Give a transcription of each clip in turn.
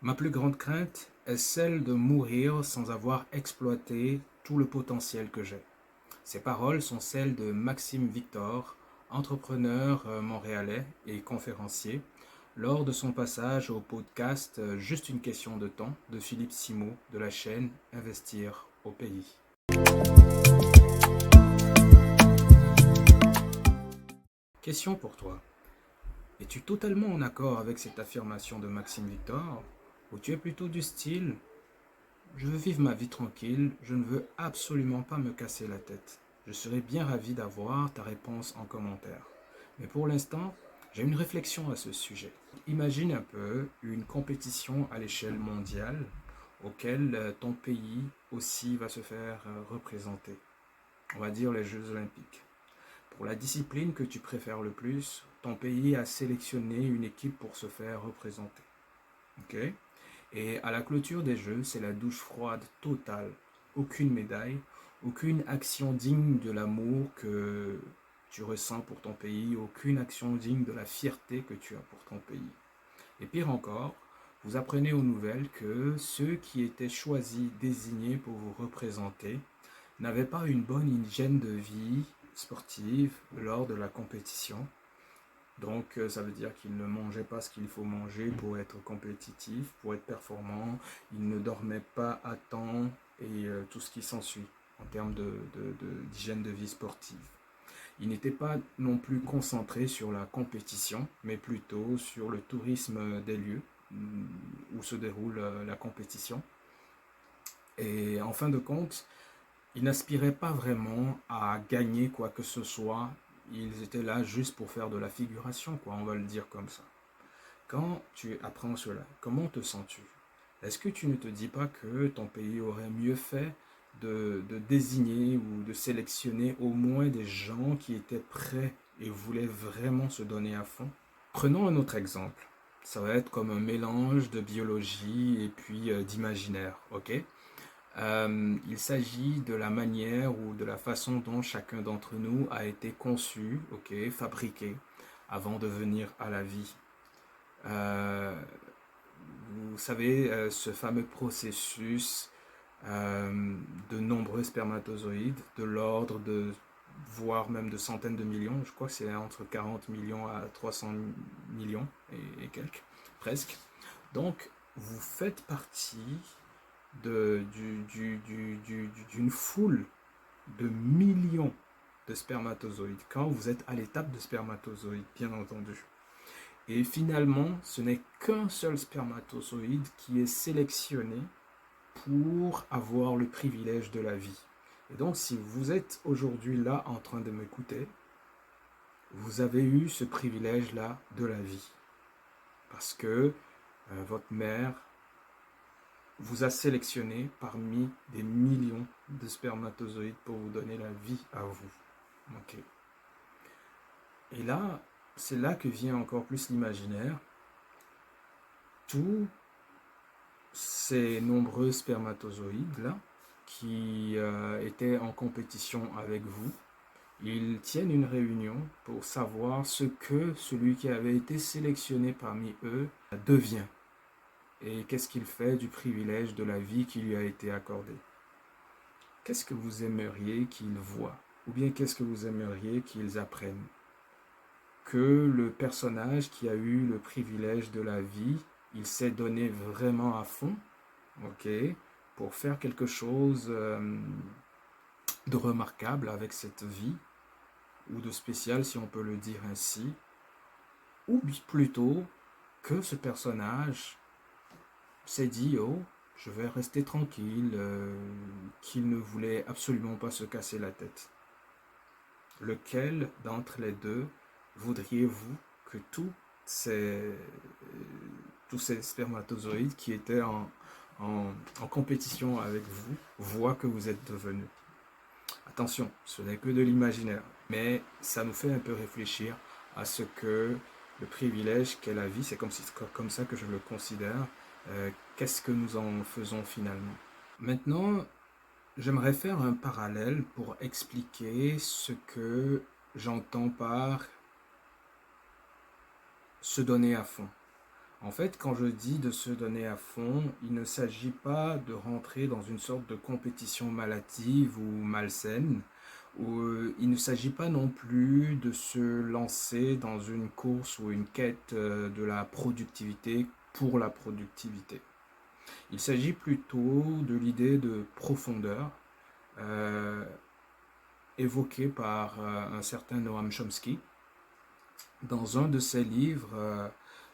Ma plus grande crainte est celle de mourir sans avoir exploité tout le potentiel que j'ai. Ces paroles sont celles de Maxime Victor, entrepreneur montréalais et conférencier, lors de son passage au podcast Juste une question de temps de Philippe Simot de la chaîne Investir au pays. Question pour toi. Es-tu totalement en accord avec cette affirmation de Maxime Victor ou tu es plutôt du style je veux vivre ma vie tranquille, je ne veux absolument pas me casser la tête. Je serais bien ravi d'avoir ta réponse en commentaire. Mais pour l'instant, j'ai une réflexion à ce sujet. Imagine un peu une compétition à l'échelle mondiale auquel ton pays aussi va se faire représenter. On va dire les Jeux Olympiques. Pour la discipline que tu préfères le plus, ton pays a sélectionné une équipe pour se faire représenter. Ok? Et à la clôture des Jeux, c'est la douche froide totale. Aucune médaille, aucune action digne de l'amour que tu ressens pour ton pays, aucune action digne de la fierté que tu as pour ton pays. Et pire encore, vous apprenez aux nouvelles que ceux qui étaient choisis, désignés pour vous représenter, n'avaient pas une bonne hygiène de vie sportive lors de la compétition. Donc, ça veut dire qu'ils ne mangeaient pas ce qu'il faut manger pour être compétitif, pour être performant. Ils ne dormaient pas à temps et tout ce qui s'ensuit en termes d'hygiène de vie sportive. Ils n'étaient pas non plus concentrés sur la compétition, mais plutôt sur le tourisme des lieux où se déroule la compétition. Et en fin de compte, ils n'aspiraient pas vraiment à gagner quoi que ce soit. Ils étaient là juste pour faire de la figuration, quoi, on va le dire comme ça. Quand tu apprends cela, comment te sens-tu? Est-ce que tu ne te dis pas que ton pays aurait mieux fait de désigner ou de sélectionner au moins des gens qui étaient prêts et voulaient vraiment se donner à fond? Prenons un autre exemple. Ça va être comme un mélange de biologie et puis d'imaginaire, ok? Il s'agit de la manière ou de la façon dont chacun d'entre nous a été conçu, ok, fabriqué, avant de venir à la vie. Euh, Vous savez, ce fameux processus de nombreux spermatozoïdes, de l'ordre de, voire même de centaines de millions, je crois que c'est entre 40 millions à 300 millions et quelques, presque. Donc, vous faites partie d'une foule de millions de spermatozoïdes, quand vous êtes à l'étape de spermatozoïdes, bien entendu. Et finalement, ce n'est qu'un seul spermatozoïde qui est sélectionné pour avoir le privilège de la vie. Et donc, si vous êtes aujourd'hui là en train de m'écouter, vous avez eu ce privilège-là de la vie. Parce que votre mère vous a sélectionné parmi des millions de spermatozoïdes pour vous donner la vie à vous. Ok. Et là, c'est là que vient encore plus l'imaginaire. Tous ces nombreux spermatozoïdes-là qui étaient en compétition avec vous, ils tiennent une réunion pour savoir ce que celui qui avait été sélectionné parmi eux devient et qu'est-ce qu'il fait du privilège de la vie qui lui a été accordée. Qu'est-ce que vous aimeriez qu'ils voient ou bien qu'est-ce que vous aimeriez qu'ils apprennent? Que le personnage qui a eu le privilège de la vie, il s'est donné vraiment à fond, ok, pour faire quelque chose de remarquable avec cette vie, ou de spécial si on peut le dire ainsi, ou plutôt que ce personnage s'est dit, oh, je vais rester tranquille, qu'il ne voulait absolument pas se casser la tête. Lequel d'entre les deux voudriez-vous que ces, tous ces spermatozoïdes qui étaient en compétition avec vous voient que vous êtes devenu? Attention, ce n'est que de l'imaginaire, mais ça nous fait un peu réfléchir à ce que le privilège qu'est la vie, c'est comme ça que je le considère. Qu'est-ce que nous en faisons finalement? Maintenant, j'aimerais faire un parallèle pour expliquer ce que j'entends par se donner à fond. En fait, quand je dis de se donner à fond, il ne s'agit pas de rentrer dans une sorte de compétition maladive ou malsaine, ou il ne s'agit pas non plus de se lancer dans une course ou une quête de la productivité pour la productivité. Il s'agit plutôt de l'idée de profondeur euh, évoquée par un certain Noam Chomsky dans un de ses livres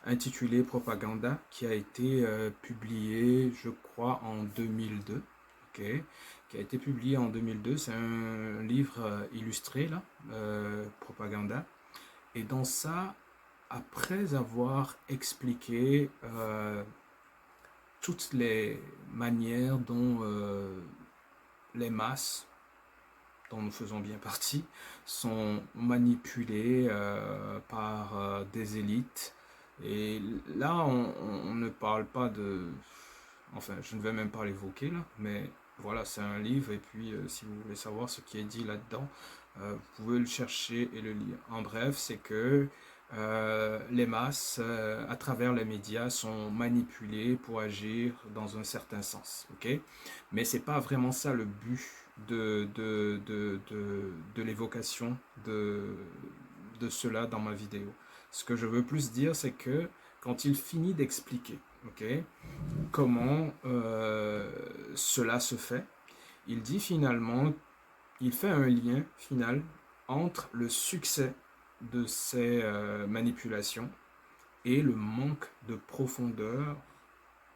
intitulé Propaganda, qui a été publié, je crois, en 2002. Ok, qui a été publié en 2002. C'est un livre illustré, là, Propaganda. Et dans ça, après avoir expliqué toutes les manières dont les masses, dont nous faisons bien partie, sont manipulées par des élites. Et là, on ne parle pas de... Enfin, je ne vais même pas l'évoquer là, mais voilà, c'est un livre, et puis si vous voulez savoir ce qui est dit là-dedans, vous pouvez le chercher et le lire. En bref, c'est que les masses, à travers les médias, sont manipulées pour agir dans un certain sens. Ok, mais c'est pas vraiment ça le but de l'évocation de cela dans ma vidéo. Ce que je veux plus dire, c'est que quand il finit d'expliquer, ok, comment cela se fait, il dit finalement, il fait un lien final entre le succès de ces manipulations et le manque de profondeur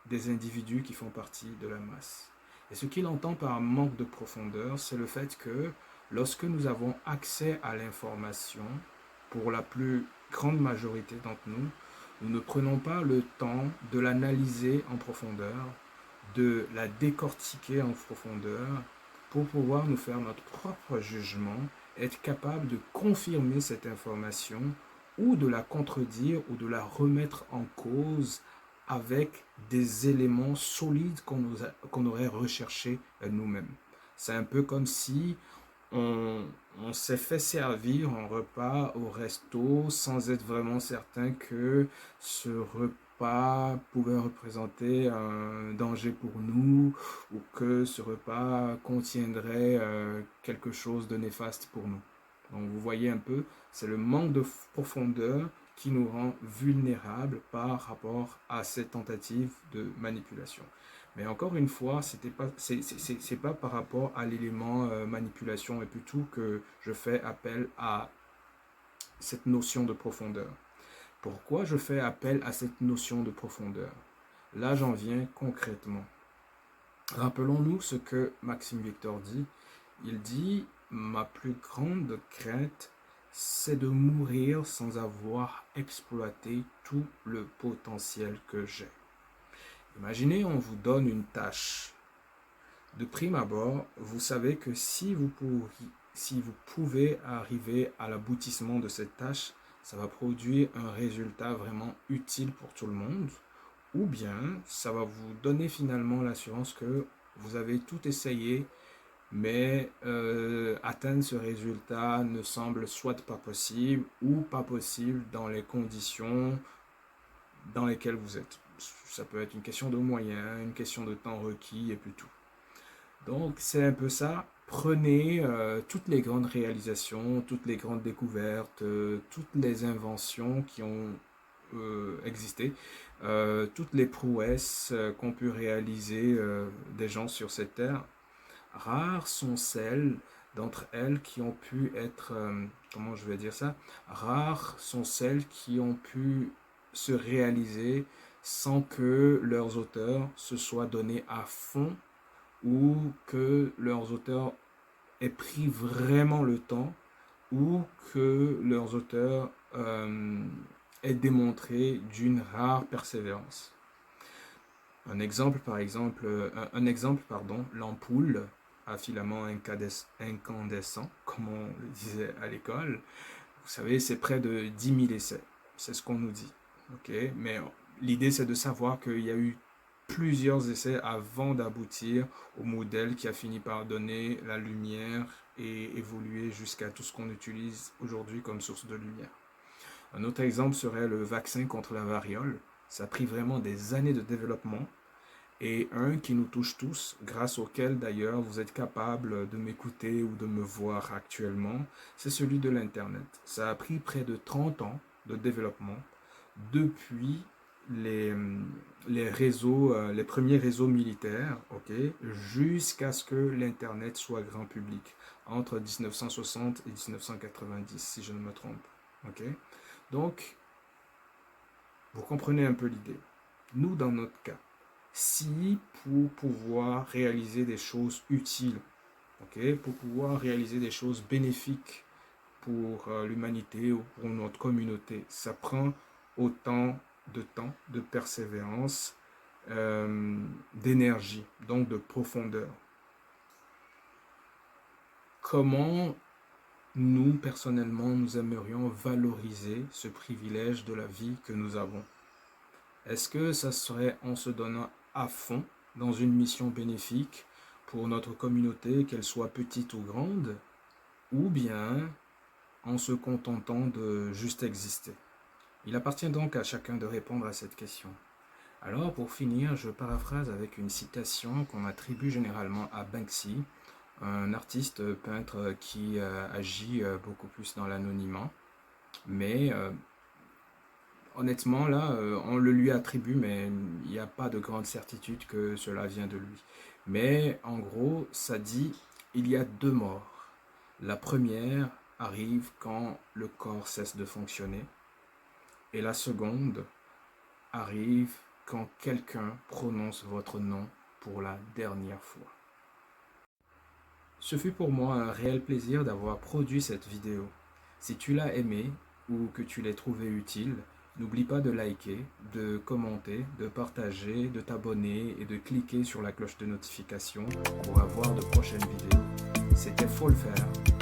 des individus qui font partie de la masse. Et ce qu'il entend par manque de profondeur, c'est le fait que lorsque nous avons accès à l'information, pour la plus grande majorité d'entre nous, nous ne prenons pas le temps de l'analyser en profondeur, de la décortiquer en profondeur, pour pouvoir nous faire notre propre jugement, être capable de confirmer cette information ou de la contredire ou de la remettre en cause avec des éléments solides qu'on aurait recherchés nous-mêmes. C'est un peu comme si on, on s'est fait servir un repas au resto sans être vraiment certain que ce repas pouvait représenter un danger pour nous ou que ce repas contiendrait quelque chose de néfaste pour nous. Donc vous voyez un peu, c'est le manque de profondeur qui nous rend vulnérables par rapport à cette tentative de manipulation. Mais encore une fois, c'est pas par rapport à l'élément manipulation et plutôt que je fais appel à cette notion de profondeur. Pourquoi je fais appel à cette notion de profondeur? Là, j'en viens concrètement. Rappelons-nous ce que Maxime Victor dit. Il dit, ma plus grande crainte, c'est de mourir sans avoir exploité tout le potentiel que j'ai. Imaginez, on vous donne une tâche. De prime abord, vous savez que si vous pouvez arriver à l'aboutissement de cette tâche, ça va produire un résultat vraiment utile pour tout le monde, ou bien ça va vous donner finalement l'assurance que vous avez tout essayé, mais atteindre ce résultat ne semble soit pas possible ou pas possible dans les conditions dans lesquelles vous êtes. Ça peut être une question de moyens, une question de temps requis et puis tout. Donc c'est un peu ça. Prenez toutes les grandes réalisations, toutes les grandes découvertes, toutes les inventions qui ont existé, toutes les prouesses qu'ont pu réaliser des gens sur cette terre. Rares sont celles d'entre elles qui ont pu être, comment je vais dire ça, rares sont celles qui ont pu se réaliser sans que leurs auteurs se soient donnés à fond ou que leurs auteurs aient pris vraiment le temps ou que leurs auteurs aient démontré d'une rare persévérance. Un exemple, l'ampoule à filament incandescent, comme on le disait à l'école. Vous savez, c'est près de 10 000 essais. C'est ce qu'on nous dit. Okay? Mais l'idée, c'est de savoir qu'il y a eu plusieurs essais avant d'aboutir au modèle qui a fini par donner la lumière et évoluer jusqu'à tout ce qu'on utilise aujourd'hui comme source de lumière. Un autre exemple serait le vaccin contre la variole. Ça a pris vraiment des années de développement et un qui nous touche tous, grâce auquel d'ailleurs vous êtes capable de m'écouter ou de me voir actuellement, c'est celui de l'Internet. Ça a pris près de 30 ans de développement depuis les, les réseaux, les premiers réseaux militaires, ok, jusqu'à ce que l'Internet soit grand public, entre 1960 et 1990, si je ne me trompe. Ok. Donc, vous comprenez un peu l'idée. Nous, dans notre cas, si pour pouvoir réaliser des choses utiles, ok, pour pouvoir réaliser des choses bénéfiques pour l'humanité ou pour notre communauté, ça prend autant de temps, de persévérance, d'énergie, donc de profondeur. Comment nous, personnellement, nous aimerions valoriser ce privilège de la vie que nous avons? Est-ce que ça serait en se donnant à fond dans une mission bénéfique pour notre communauté, qu'elle soit petite ou grande, ou bien en se contentant de juste exister? Il appartient donc à chacun de répondre à cette question. Alors, pour finir, je paraphrase avec une citation qu'on attribue généralement à Banksy, un artiste peintre qui agit beaucoup plus dans l'anonymat. Mais honnêtement, là, on le lui attribue, mais il n'y a pas de grande certitude que cela vient de lui. Mais en gros, ça dit, il y a deux morts. La première arrive quand le corps cesse de fonctionner. Et la seconde arrive quand quelqu'un prononce votre nom pour la dernière fois. Ce fut pour moi un réel plaisir d'avoir produit cette vidéo. Si tu l'as aimé ou que tu l'as trouvé utile, n'oublie pas de liker, de commenter, de partager, de t'abonner et de cliquer sur la cloche de notification pour avoir de prochaines vidéos. C'était Faut le faire.